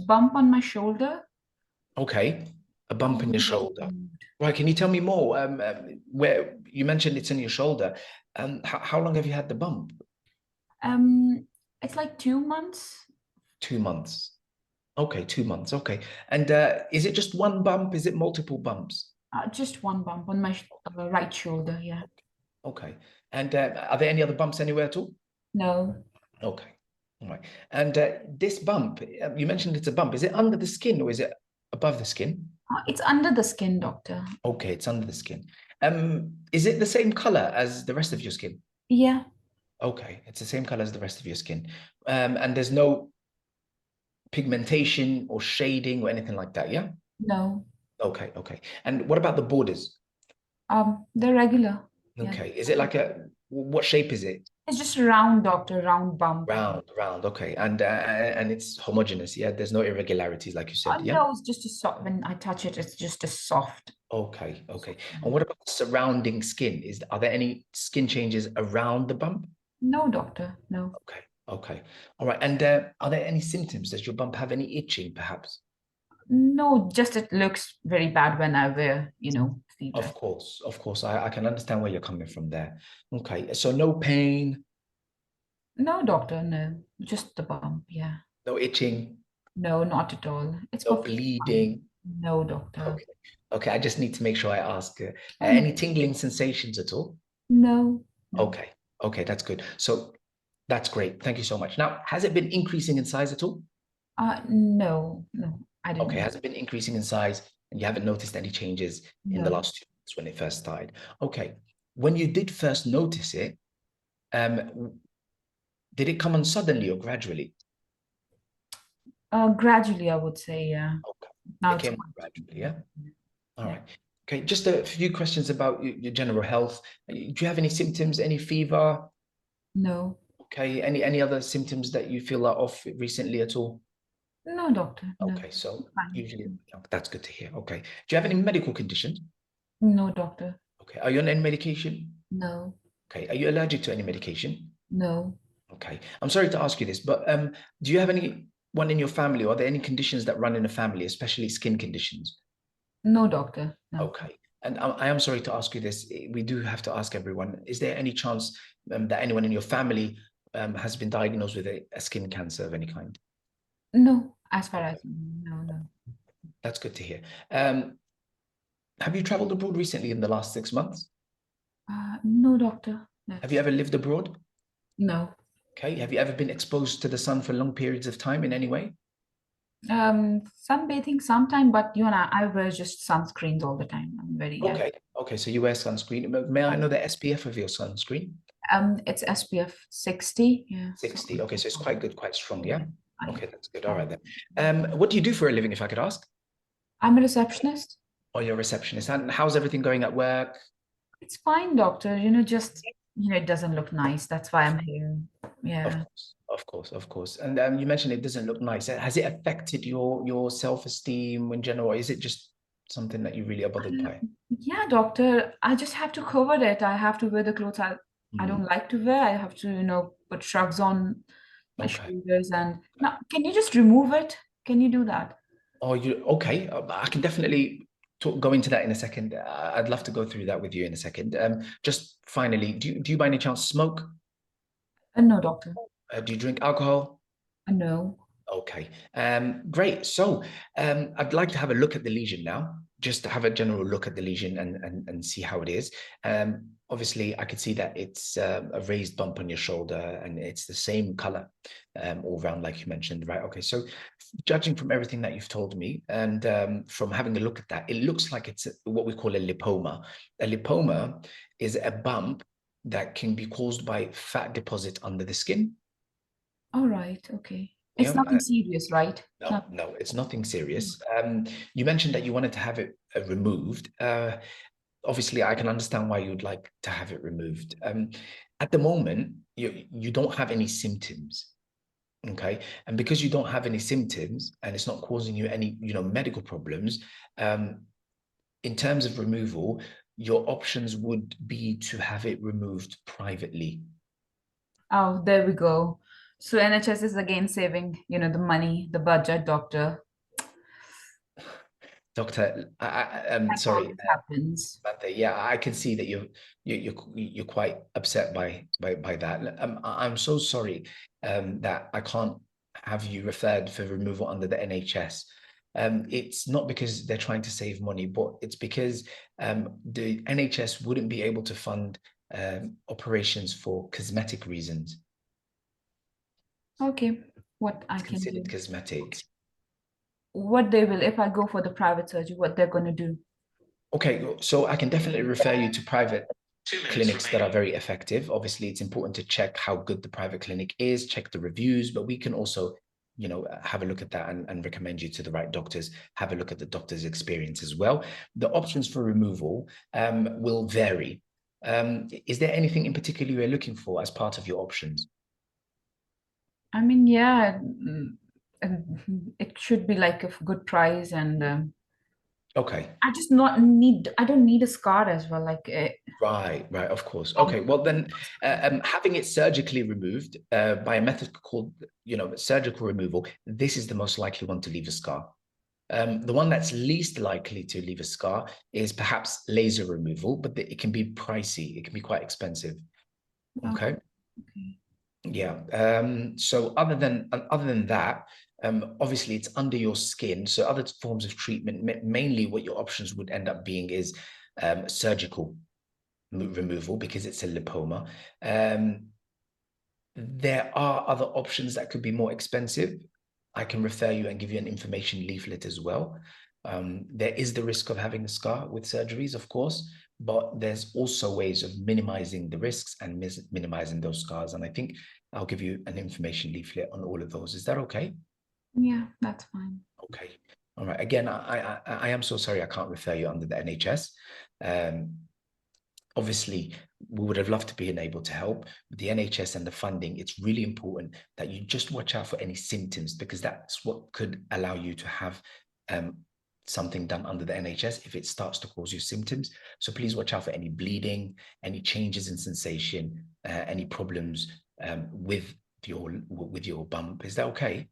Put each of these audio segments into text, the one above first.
just bump on my shoulder. Okay, a bump in your Only just shoulder. moved. Right, can you tell me more? Where you mentioned it's in your shoulder. How long have you had the bump? Um, it's like 2 months. 2 months. Okay, 2 months. Okay. And is it just one bump? Is it multiple bumps? Just one bump on my right shoulder. Yeah. Okay. And are there any other bumps anywhere at all? No. Okay. All right. And this bump, you mentioned it's a bump. Is it under the skin or is it above the skin? It's under the skin, doctor. Okay, it's under the skin. Is it the same color as the rest of your skin? Yeah. Okay, it's the same color as the rest of your skin. And there's no pigmentation or shading or anything like that, yeah? No. Okay, okay. And what about the borders? They're regular. Yeah. Okay, is it like what shape is it? It's just a round, doctor, round bump. Round, round. Okay, and it's homogeneous. Yeah, there's no irregularities, like you said. Yeah. No, it's just a soft. When I touch it, it's just a soft. Okay, okay. And what about the surrounding skin? Are there any skin changes around the bump? No, doctor. No. Okay, okay. All right. And are there any symptoms? Does your bump have any itching, perhaps? No, just it looks very bad when I wear, the dress. Of course. I can understand where you're coming from there. Okay, so no pain, No, doctor. No, just the bump. Yeah. no itching, No, not at all. It's no perfectly fine. bleeding. No, doctor. Okay, okay. I just need to make sure I ask. Oh, no. Any tingling sensations at all? No. No. Okay, okay, that's good. So that's great. Thank you so much. Now, has it been increasing in size at all? No. No. I Okay, didn't. has it been increasing in size and you haven't noticed any changes in the No. last 2 months when it first started? Okay, when you did first notice it, did it come on suddenly or gradually? Gradually, I would say. Yeah. Okay, Now it it's came quite. gradually, yeah? All Yeah. right. Okay, just a few questions about your general health. Do you have any symptoms, any fever? No. Okay, any other symptoms that you feel are off recently at all? No, doctor. No. Okay, so Fine. usually that's good to hear. Okay. Do you have any medical conditions? No, doctor. Okay. Are you on any medication? No. Okay. Are you allergic to any medication? No. Okay. I'm sorry to ask you this, but do you have anyone in your family, or are there any conditions that run in the family, especially skin conditions? No, doctor. No. Okay. And I am sorry to ask you this. We do have to ask everyone. Is there any chance that anyone in your family has been diagnosed with a skin cancer of any kind? No. As far Okay. as no, no. That's good to hear. Um, have you traveled abroad recently in the last 6 months? No, doctor. No. Have you ever lived abroad? No. Okay. Have you ever been exposed to the sun for long periods of time in any way? Sunbathing sometime, but I wear just sunscreens all the time. I'm very, yeah. Okay. Okay. So you wear sunscreen. May I know the SPF of your sunscreen? It's SPF 60. Yeah. So 60. Okay. So it's quite good, quite strong. Yeah. yeah, I, Okay. That's good. All right then. What do you do for a living, if I could ask? I'm a receptionist. Or you're a receptionist? And how's everything going at work? It's fine, doctor. Just it doesn't look nice. That's why I'm here. Of Yeah. course. Of course. Of course. And you mentioned it doesn't look nice. Has it affected your self-esteem in general? Or is it just something that you really are bothered by? Yeah, doctor. I just have to cover it. I have to wear the clothes I Hmm. don't like to wear. I have to, put shrugs on my Okay. shoulders. And now, can you just remove it? Can you do that? Oh, you okay? I can definitely go into that in a second. I'd love to go through that with you in a second. Just finally, do you by any chance smoke? No, doctor. Do you drink alcohol? No. Okay. Great. So, I'd like to have a look at the lesion now, just to have a general look at the lesion and see how it is. Obviously, I could see that it's a raised bump on your shoulder, and it's the same color all round, like you mentioned, right? Okay. So, judging from everything that you've told me, and from having a look at that, it looks like it's what we call a lipoma. A lipoma is a bump that can be caused by fat deposit under the skin. All right. Okay. It's Yeah. nothing serious, right? No, Not. no, it's nothing serious. You mentioned that you wanted to have it removed. Obviously, I can understand why you'd like to have it removed. At the moment, you don't have any symptoms, okay? And because you don't have any symptoms and it's not causing you any, medical problems, in terms of removal, your options would be to have it removed privately. Oh, there we go. So NHS is again saving, the money, the budget, doctor. Doctor, I'm That sorry, always happens. Samantha. Yeah, I can see that you're quite upset by that. I'm so sorry that I can't have you referred for removal under the NHS. It's not because they're trying to save money, but it's because the NHS wouldn't be able to fund operations for cosmetic reasons. Okay, what I It's can considered do. cosmetic. What they will, if I go for the private surgery, what they're going to do. Okay, so I can definitely refer you to private clinics that are very effective. Obviously, it's important to check how good the private clinic is, check the reviews, but we can also, have a look at that and recommend you to the right doctors, have a look at the doctor's experience as well. The options for removal will vary. Is there anything in particular you're looking for as part of your options? I mean, yeah, it should be like a good price, and Okay. I don't need a scar as well. Like, Right, of course. Okay, well then, having it surgically removed by a method called, surgical removal, this is the most likely one to leave a scar. The one that's least likely to leave a scar is perhaps laser removal, but it can be pricey. It can be quite expensive. oh, Okay. okay. Yeah. So other than that, obviously it's under your skin. So other forms of treatment, mainly what your options would end up being is surgical removal because it's a lipoma. There are other options that could be more expensive. I can refer you and give you an information leaflet as well. There is the risk of having a scar with surgeries, of course, but there's also ways of minimizing the risks and minimizing those scars. And I think I'll give you an information leaflet on all of those. Is that okay? Yeah, that's fine. Okay. All right. Again, I am so sorry I can't refer you under the NHS. Obviously, we would have loved to be able to help with the NHS and the funding. It's really important that you just watch out for any symptoms because that's what could allow you to have something done under the NHS if it starts to cause you symptoms. So please watch out for any bleeding, any changes in sensation, any problems with your bump. Is that okay?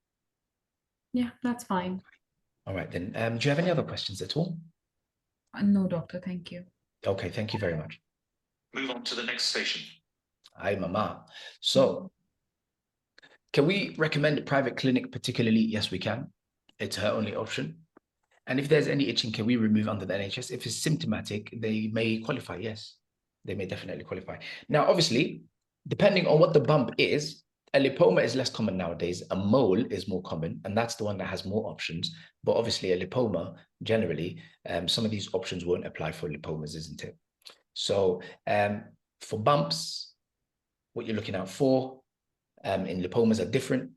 Yeah, that's fine. All right, then. Do you have any other questions at all? No, doctor, thank you. Okay, thank you very much. Move on to the next station. Hi, Mama. So, can we recommend a private clinic particularly? Yes, we can. It's her only option. And if there's any itching, can we remove under the NHS? If it's symptomatic, they may qualify. Yes, they may definitely qualify. Now, obviously, depending on what the bump is, a lipoma is less common nowadays. A mole is more common, and that's the one that has more options. But obviously, a lipoma, generally, some of these options won't apply for lipomas, isn't it? So for bumps, what you're looking out for in lipomas are different,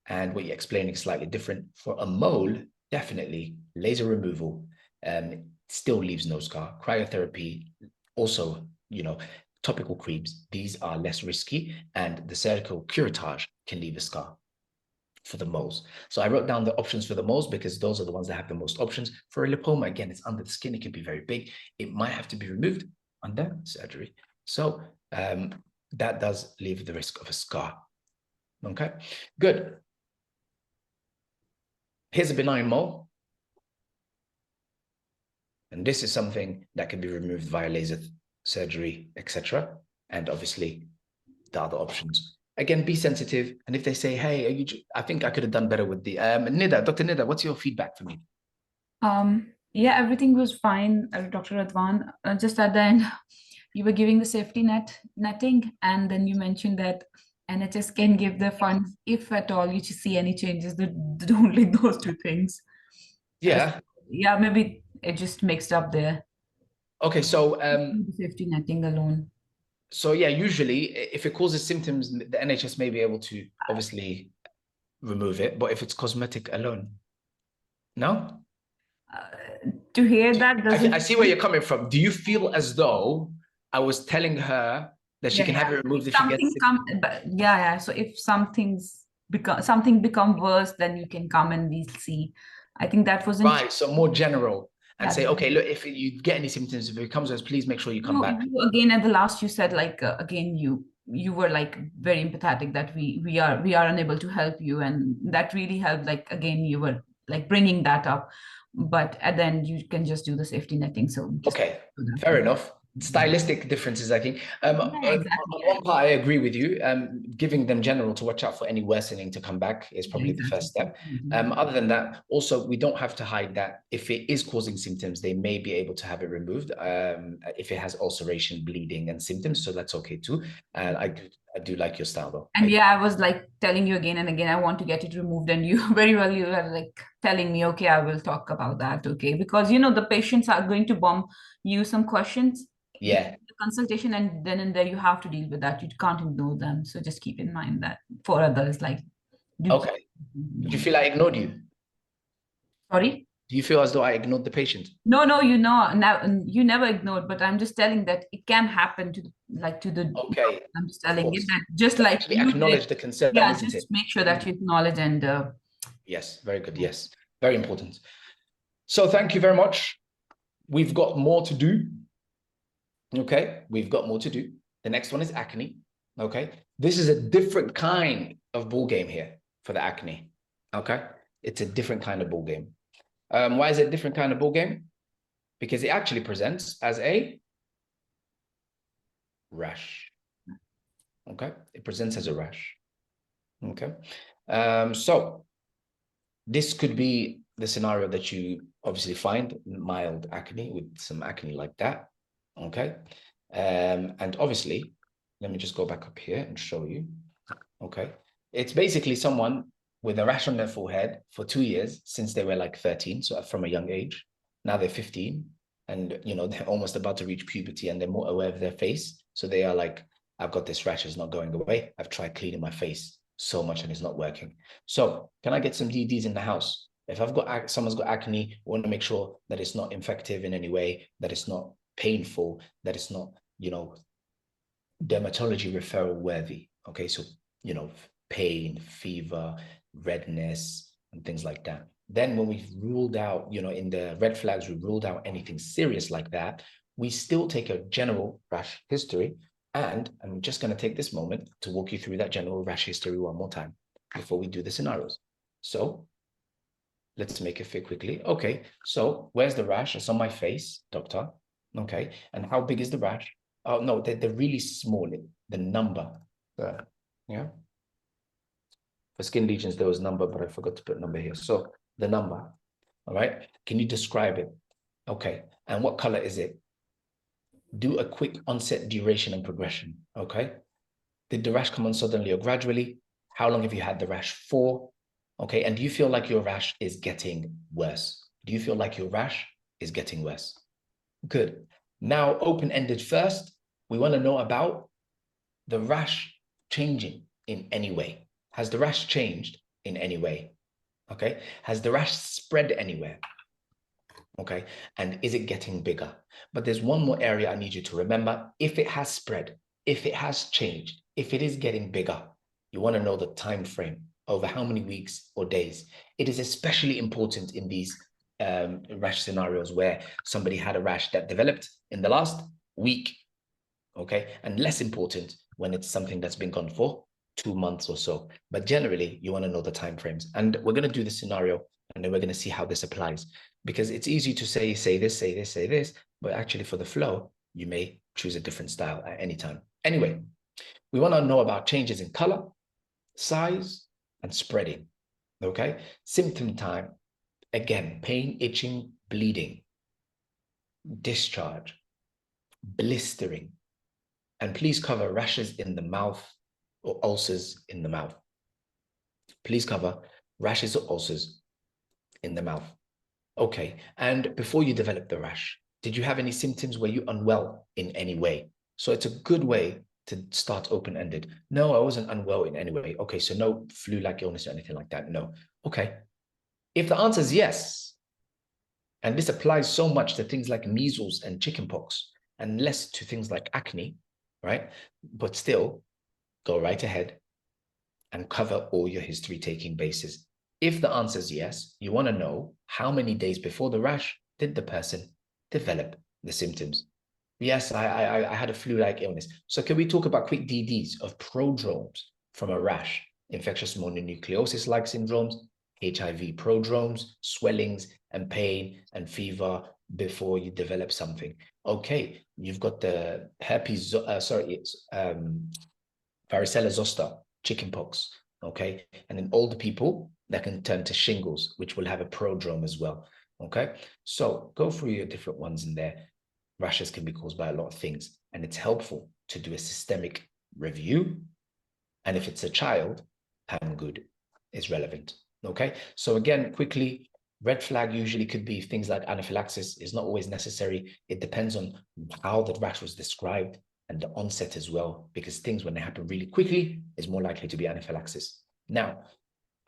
and what you're explaining is slightly different. For a mole, definitely laser removal still leaves no scar. Cryotherapy, also, topical creams, these are less risky, and the surgical curettage can leave a scar for the moles. So I wrote down the options for the moles because those are the ones that have the most options. For a lipoma, again, it's under the skin. It can be very big. It might have to be removed under surgery. So that does leave the risk of a scar. Okay, good. Here's a benign mole. And this is something that can be removed via laser surgery, etc. And obviously the other options. Again, be sensitive. And if they say, hey, I think I could have done better with the Nida, Dr. Nida, what's your feedback for me? Yeah, everything was fine, Dr. Radwan. Just at the end, you were giving the netting, and then you mentioned that NHS can give the funds if at all you see any changes. Only those two things. Uh, Yeah. yeah, maybe it just mixed up there. Okay, so The safety netting alone. yeah, usually if it causes symptoms, the NHS may be able to obviously remove it, but if it's cosmetic alone, no? To hear that I doesn't. see where you're coming from. Do you feel as though I was telling her that she Yeah, can have yeah. it removed if she gets Something sick? come, but yeah, yeah. So if something become worse, then you can come and we see. I think that wasn't. Right, so more general and Yeah. say, okay, look, if you get any symptoms, if it comes worse, please make sure you come You, back. you again at the last you said like again you. you were like very empathetic that we are unable to help you, and that really helped. Like again, you were like bringing that up, but at the end you can just do the safety netting. So just Okay, do that. fair enough. Yeah, Stylistic differences, I think. yeah, exactly. On one part, I agree with you. Giving them general to watch out for any worsening to come back is Yeah, probably the first exactly. step. Other than that, also, we don't have to hide that if it is causing symptoms, they may be able to have it removed if it has ulceration, bleeding, and symptoms. So that's okay too. And I do like your style though. And yeah, I was like telling you again and again, I want to get it removed. And you very well, you were like telling me, okay, I will talk about that. Okay. Because, you know, the patients are going to bomb you some questions during Yeah. the consultation, and then and there you have to deal with that. You can't ignore them. So just keep in mind that for others, like, do keep Okay. Did you feel I ignored you? sorry? Do you feel as though I ignored the patient? No, no, you know, now you never ignored, but I'm just telling that it can happen to like to the. Okay, I'm just of telling it course. that just To like actually you did. acknowledge the concern, Yeah, isn't it? just make sure that you acknowledge and. Yes, very good. Yes, very important. So thank you very much. We've got more to do. Okay, we've got more to do. The next one is acne. Okay, this is a different kind of ball game here for the acne. Okay, it's a different kind of ball game. Why is it a different kind of ball game? Because it actually presents as a rash. Okay, it presents as a rash. Okay, so this could be the scenario that you obviously find mild acne with some acne like that. Okay, and obviously, let me just go back up here and show you. Okay, it's basically someone with a rash on their forehead for 2 years since they were like 13, so from a young age. Now they're 15, and you know they're almost about to reach puberty, and they're more aware of their face. So they are like, I've got this rash, it's not going away. I've tried cleaning my face so much and it's not working. So can I get some DDs in the house? If I've got someone's got acne, I want to make sure that it's not infective in any way, that it's not painful, that it's not, you know, dermatology referral worthy. Okay, so you know, pain, fever, redness, and things like that. Then when we've ruled out, you know, in the red flags, we ruled out anything serious like that, we still take a general rash history. And I'm just going to take this moment to walk you through that general rash history one more time before we do the scenarios. So let's make it fit quickly. Okay, so where's the rash? It's on my face, doctor. Okay, and how big is the rash? Oh, no, they're really small, the number. Yeah. For skin lesions, there was number, but I forgot to put number here. So the number, all right? Can you describe it? Okay, and what color is it? Do a quick onset, duration, and progression, okay? Did the rash come on suddenly or gradually? How long have you had the rash for? Okay, and do you feel like your rash is getting worse? Do you feel like your rash is getting worse? Good. Now, open-ended first, we want to know about the rash changing in any way. Has the rash changed in any way? Okay. Has the rash spread anywhere? Okay. And is it getting bigger? But there's one more area I need you to remember. If it has spread, if it has changed, if it is getting bigger, you want to know the time frame over how many weeks or days. It is especially important in these rash scenarios where somebody had a rash that developed in the last week, okay, and less important when it's something that's been gone for 2 months or so. But generally, you want to know the time frames. And we're going to do the scenario, and then we're going to see how this applies, because it's easy to say this, say this, say this, but actually for the flow, you may choose a different style at any time. Anyway, we want to know about changes in color, size, and spreading. Okay, symptom time, again, pain, itching, bleeding, discharge, blistering, and please cover rashes in the mouth or ulcers in the mouth. Please cover rashes or ulcers in the mouth. Okay, and before you develop the rash, did you have any symptoms? Were you unwell in any way? So it's a good way to start open-ended. No, I wasn't unwell in any way. Okay, so no flu-like illness or anything like that. No. Okay. If the answer is yes, and this applies so much to things like measles and chickenpox, and less to things like acne, right? But still, go right ahead and cover all your history-taking bases. If the answer is yes, you want to know how many days before the rash did the person develop the symptoms. Yes, I had a flu-like illness. So can we talk about quick DDs of prodromes from a rash, infectious mononucleosis-like syndromes, HIV prodromes, swellings and pain and fever before you develop something? Okay, you've got the herpes, varicella zoster, chickenpox. Okay, and in older people that can turn to shingles, which will have a prodrome as well. Okay, so go through your different ones in there. Rashes can be caused by a lot of things, and it's helpful to do a systemic review. And if it's a child, PAM good is relevant. Okay, so again, quickly, red flag usually could be things like anaphylaxis. Is not always necessary. It depends on how the rash was described and the onset as well, because things when they happen really quickly is more likely to be anaphylaxis. Now,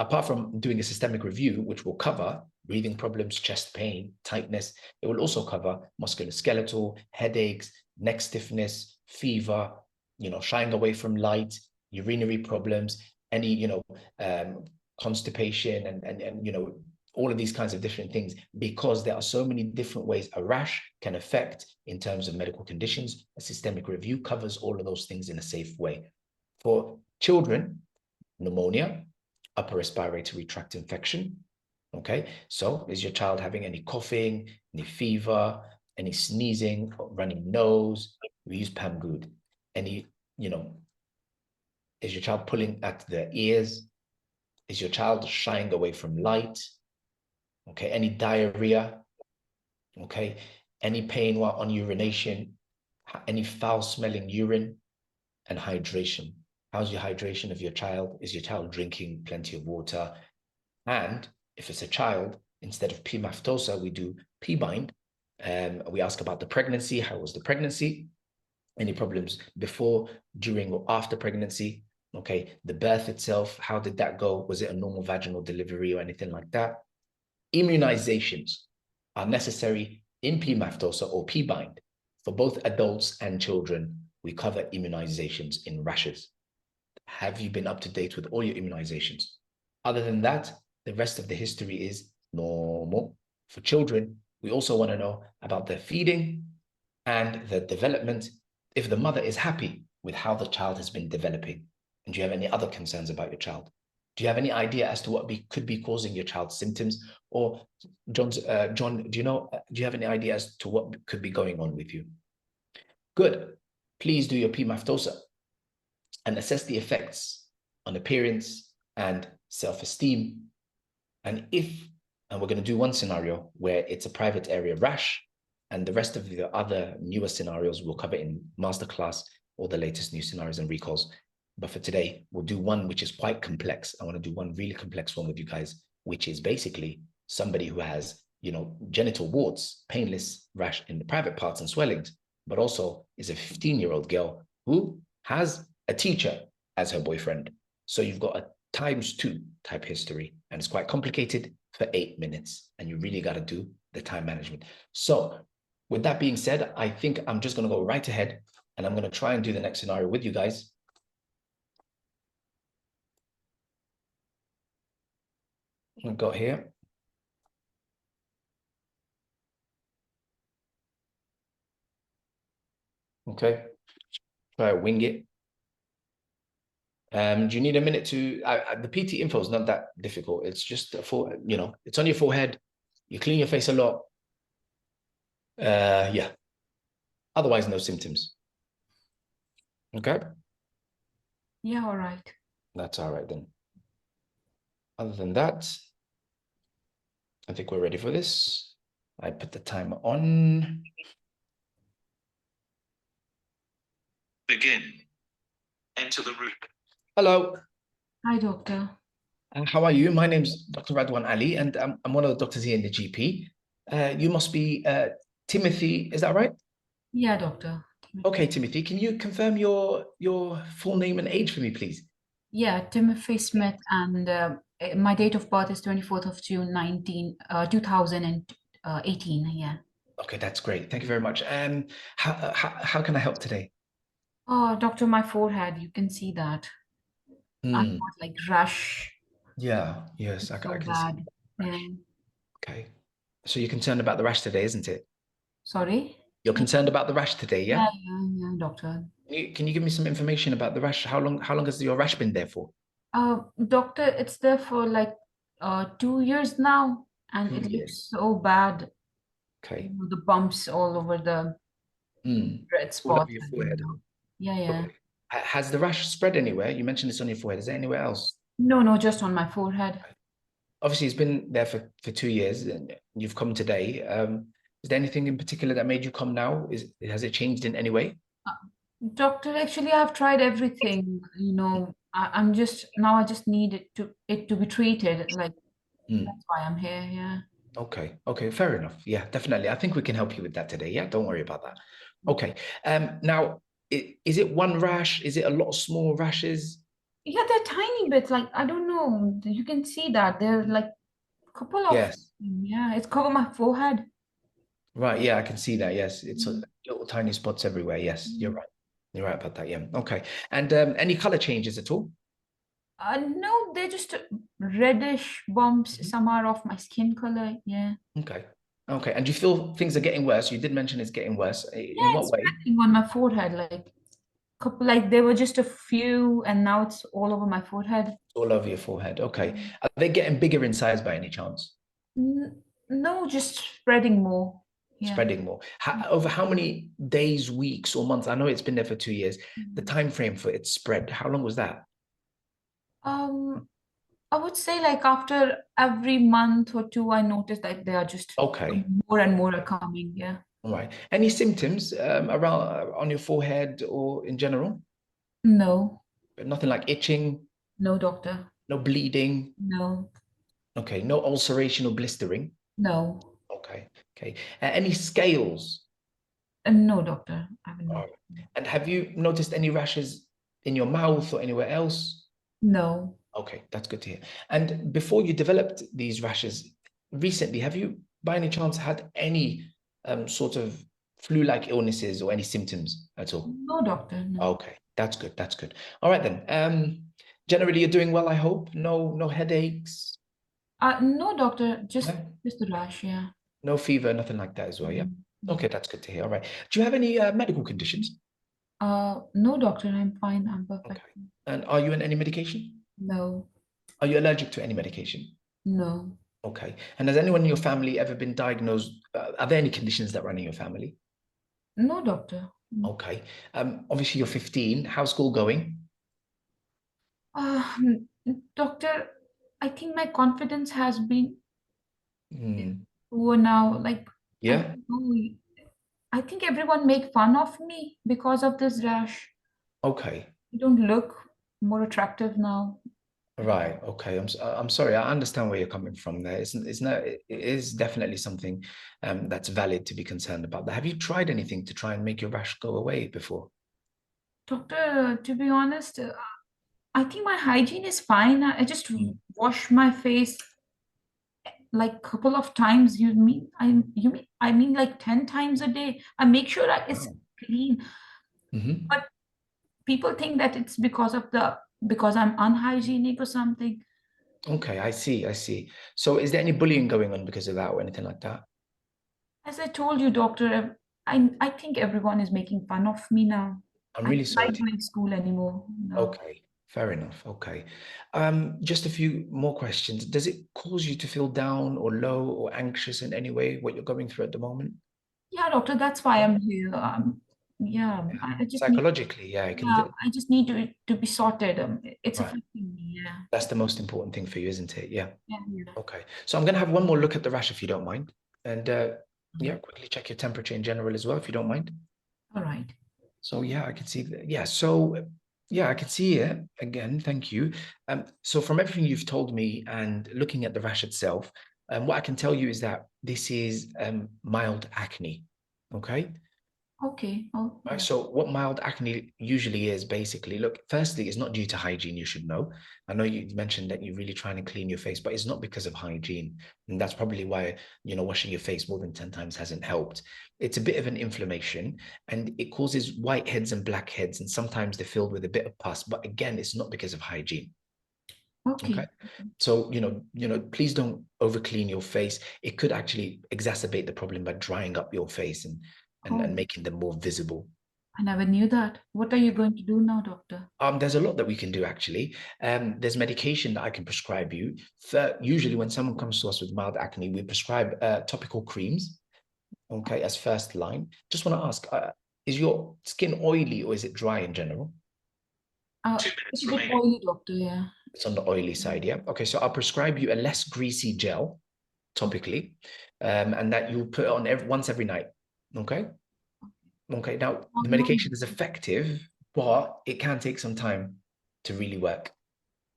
apart from doing a systemic review, which will cover breathing problems, chest pain, tightness, it will also cover musculoskeletal, headaches, neck stiffness, fever, shying away from light, urinary problems, any, constipation and all of these kinds of different things, because there are so many different ways a rash can affect in terms of medical conditions. A systemic review covers all of those things in a safe way. For children, pneumonia, upper respiratory tract infection. Okay, so is your child having any coughing, any fever, any sneezing, running nose? We use PAM good. Any, is your child pulling at the ears? Is your child shying away from light? Okay, any diarrhea? Okay, any pain while on urination? Any foul smelling urine? And hydration. How's your hydration of your child? Is your child drinking plenty of water? And if it's a child, instead of P. maftosa, we do P bind. We ask about the pregnancy. How was the pregnancy? Any problems before, during, or after pregnancy? Okay, the birth itself, how did that go? Was it a normal vaginal delivery or anything like that? Immunizations are necessary in P. maftosa or P bind. For both adults and children, we cover immunizations in rashes. Have you been up to date with all your immunizations? Other than that, the rest of the history is normal. For children, we also want to know about their feeding and the development, if the mother is happy with how the child has been developing. And do you have any other concerns about your child? Do you have any idea as to what could be causing your child's symptoms? Or John, do you have any idea as to what could be going on with you? Good. Please do your P. maftosa and assess the effects on appearance and self-esteem. And we're going to do one scenario where it's a private area rash, and the rest of the other newer scenarios we'll cover in masterclass, all the latest new scenarios and recalls. But for today, we'll do one which is quite complex. I want to do one really complex one with you guys, which is basically somebody who has, genital warts, painless rash in the private parts and swellings, but also is a 15-year-old girl who has a teacher as her boyfriend. So you've got a ×2 type history, and it's quite complicated for 8 minutes, and you really got to do the time management. So with that being said, I think I'm just going to go right ahead, and I'm going to try and do the next scenario with you guys. I've got here. Okay, try to wing it. Do you need a minute to, the PT info is not that difficult. It's just, it's on your forehead. You clean your face a lot. Yeah. Otherwise, no symptoms. Okay. Yeah, all right. That's all right then. Other than that, I think we're ready for this. I put the timer on. Begin. Enter the room. Hello. Hi, doctor. How are you? My name's Dr. Radwan Ali, and I'm one of the doctors here in the GP. You must be Timothy, is that right? Yeah, doctor. Okay, Timothy, can you confirm your full name and age for me, please? Yeah, Timothy Smith, and my date of birth is 24th of June, 2018. Yeah. Okay, that's great. Thank you very much. How can I help today? Oh, doctor, my forehead, you can see that. I Hmm. got like rash. Yeah, yes, I So can see. bad. Yeah. Okay. So you're concerned about the rash today, isn't it? Sorry? You're concerned about the rash today, yeah? Yeah, doctor. Can you give me some information about the rash? How long has your rash been there for? Doctor, it's there for like 2 years now, and it 2 years. looks so bad. Okay. The bumps all over the red All over spots. your I don't forehead. know. Yeah. Okay. Has the rash spread anywhere? You mentioned it's on your forehead. Is there anywhere else? No, just on my forehead. Obviously, it's been there for 2 years, and you've come today. Is there anything in particular that made you come now? Has it changed in any way? Uh, Doctor, actually, I've tried everything. I'm just now. I just need it to be treated. Like Hmm. that's why I'm here. Yeah. Okay, fair enough. Yeah, definitely. I think we can help you with that today. Yeah, don't worry about that. Okay. Now, is it one rash? Is it a lot of small rashes? Yeah, they're tiny bit. Like I don't know. You can see that they're like a couple of. Yes. Yeah, it's cover my forehead. Right. Yeah, I can see that. Yes, it's Mm. little tiny spots everywhere. Yes, you're Mm. right. You're right about that. Yeah. Okay. And any color changes at all? No, they're just reddish bumps. Mhm. Some are of my skin color. Yeah. Okay. Okay. And do you feel things are getting worse? You did mention it's getting worse. In Yeah, what it's way? packing on my forehead. Like couple, like there were just a few, and now it's all over my forehead. All over your forehead. Okay. Are they getting bigger in size by any chance? No, just spreading more. Yeah. Spreading more. Over how many days, weeks, or months? I know it's been there for 2 years. The Mm. time frame for its spread. How long was that? Um, I would say like after every month or two, I noticed that they are just Okay. more and more are coming. Yeah. All right. Any symptoms around on your forehead or in general? No, Nothing like itching, no, doctor. no bleeding. No, Okay. No ulceration or blistering. no, Okay. Okay. Any scales? no, doctor. I will All not. right. And have you noticed any rashes in your mouth or anywhere else? No, Okay, that's good to hear. And before you developed these rashes recently, have you by any chance had any sort of flu-like illnesses or any symptoms at all? no, doctor. No. Okay, that's good. That's good. All right then. Generally you're doing well, I hope. No headaches, No, doctor. no, Just the rash. Yeah. no fever, nothing like that as well. Yeah. Mm. Okay, that's good to hear. All right. Do you have any medical conditions? No, doctor. I'm fine. I'm perfect. Okay. And are you on any medication? No, Are you allergic to any medication? no, Okay. And has anyone in your family ever been diagnosed? Are there any conditions that run in your family? no, doctor. Okay. Obviously you're 15. How's school going? Uh, Doctor, I think my confidence has been Hmm. poor now. Like, I Yeah. don't know. I think everyone make fun of me because of this rash. Okay. I don't look more attractive now. Right. Okay. I'm sorry. I understand where you're coming from there. It's not, it is definitely something that's valid to be concerned about. But have you tried anything to try and make your rash go away before? Doctor, to be honest, I think my hygiene is fine. I just Mm. wash my face like couple of times. I mean like 10 times a day. I make sure that it's Wow. clean. Hmm. But people think that it's because I'm unhygienic or something. Okay. I see. I see. So is there any bullying going on because of that or anything like that? As I told you, doctor, I think everyone is making fun of me now. I'm I really don't sorry like to. doing school anymore. No. Okay, fair enough. Okay. Just a few more questions. Does it cause you to feel down or low or anxious in any way, what you're going through at the moment? Yeah, doctor, that's why Yeah. I'm here. Yeah, Yeah. I just need, Psychologically, yeah, I can. yeah, I just need to be sorted. It's Right. affecting me. Yeah. That's the most important thing for you, isn't it? Yeah. Yeah. Okay. So I'm going to have one more look at the rash if you don't mind. And yeah, Yeah. quickly check your temperature in general as well, if you don't mind. All right. So yeah, I can see that. Yeah. So yeah, I can see it again. Thank you. So from everything you've told me and looking at the rash itself, what I can tell you is that this is mild acne. Okay. Okay. Oh, Right. yeah. So what mild acne usually is basically, look, firstly, it's not due to hygiene, you should know. I know you mentioned that you're really trying to clean your face, but it's not because of hygiene. And that's probably why, washing your face more than 10 times hasn't helped. It's a bit of an inflammation and it causes whiteheads and blackheads, and sometimes they're filled with a bit of pus. But again, it's not because of hygiene. Okay. Okay. So, please don't over clean your face. It could actually exacerbate the problem by drying up your face and Oh, and making them more visible. I never knew that. What are you going to do now, doctor? There's a lot that we can do actually. There's medication that I can prescribe you. Usually when someone comes to us with mild acne, we prescribe topical creams, okay, as first line. Just want to ask, is your skin oily or is it dry in general? 2 It's minutes a bit remaining. oily, doctor, yeah. It's on the oily side, yeah? Okay, so I'll prescribe you a less greasy gel topically, and that you put on once every night, okay? Okay, now the medication is effective, but it can take some time to really work.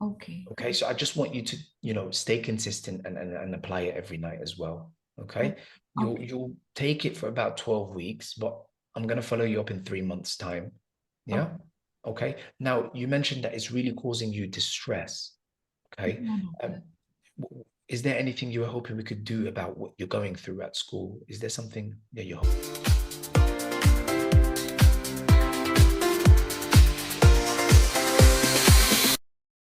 Okay. Okay, so I just want you to, stay consistent and apply it every night as well. Okay, you'll take it for about 12 weeks, but I'm gonna follow you up in 3 months' time. Yeah. Okay. Now you mentioned that it's really causing you distress. Okay. Yeah, doctor. Is there anything you were hoping we could do about what you're going through at school? Is there something that you're hoping?